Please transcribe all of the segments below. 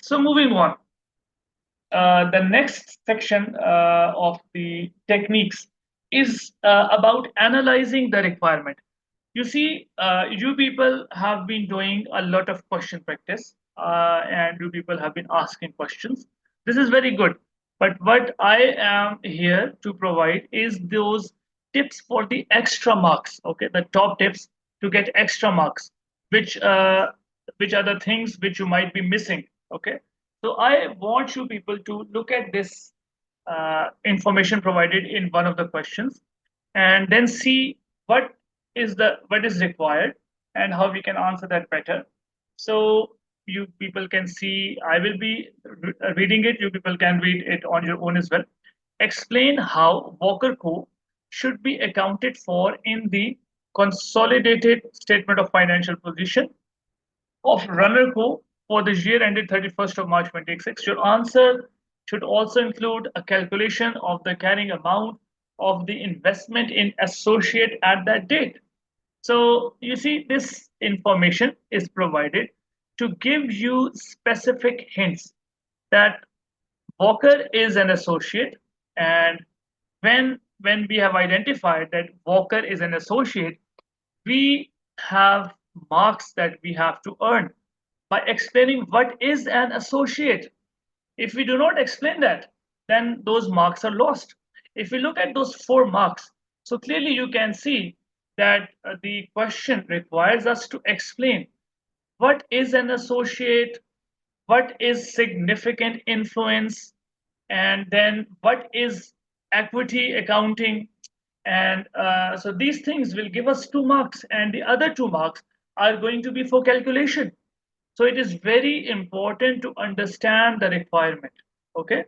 So moving on, the next section of the techniques is about analyzing the requirement. You see, you people have been doing a lot of question practice, and you people have been asking questions. This is very good. But what I am here to provide is those tips for the extra marks. Okay, the top tips to get extra marks, which uh, which are the things which you might be missing. Okay, so I want you people to look at this information provided in one of the questions, and then see what what is required and how we can answer that better. So you people can see, I will be reading it. You people can read it on your own as well. Explain how Walker Co should be accounted for in the consolidated statement of financial position of Runner Co for the year ended 31st of March 2026. Your answer should also include a calculation of the carrying amount of the investment in associate at that date. So you see, this information is provided to give you specific hints that Walker is an associate, and when we have identified that Walker is an associate, we have marks that we have to earn by explaining what is an associate. If we do not explain that, then those marks are lost. If we look at those 4 marks, so clearly you can see that the question requires us to explain what is an associate, what is significant influence, and then what is equity accounting. And so these things will give us 2 marks, and the other 2 marks are going to be for calculation. So it is very important to understand the requirement. Okay,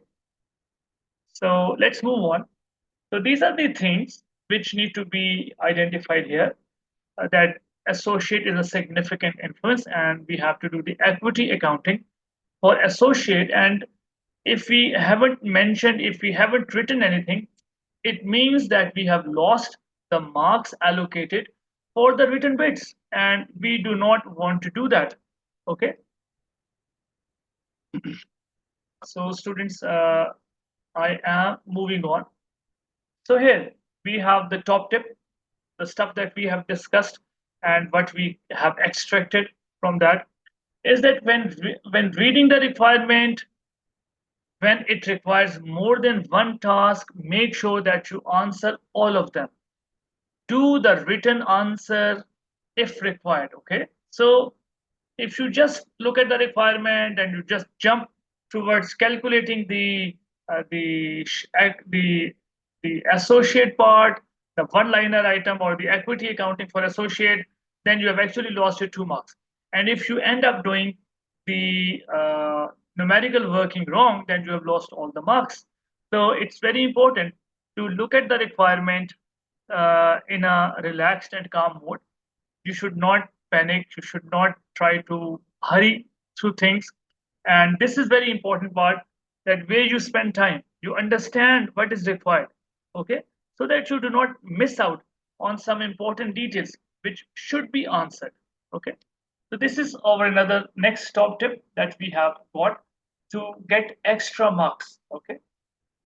so let's move on. So these are the things which need to be identified here, that associate is a significant influence, and we have to do the equity accounting for associate. And if we haven't mentioned, if we haven't written anything, it means that we have lost the marks allocated for the written bits, and we do not want to do that. Okay, so students, I am moving on. So here we have the top tip, the stuff that we have discussed, and what we have extracted from that is that when reading the requirement, when it requires more than one task, make sure that you answer all of them. Do the written answer if required. Okay, so if you just look at the requirement and you just jump towards calculating the the associate part, the one liner item, or the equity accounting for associate, then you have actually lost your 2 marks. And if you end up doing the numerical working wrong, then you have lost all the marks. So it's very important to look at the requirement in a relaxed and calm mode. You should not panic. You should not try to hurry through things. And this is very important part, that where you spend time, you understand what is required. Okay, so that you do not miss out on some important details which should be answered. Okay, so this is our another next top tip that we have got to get extra marks. Okay,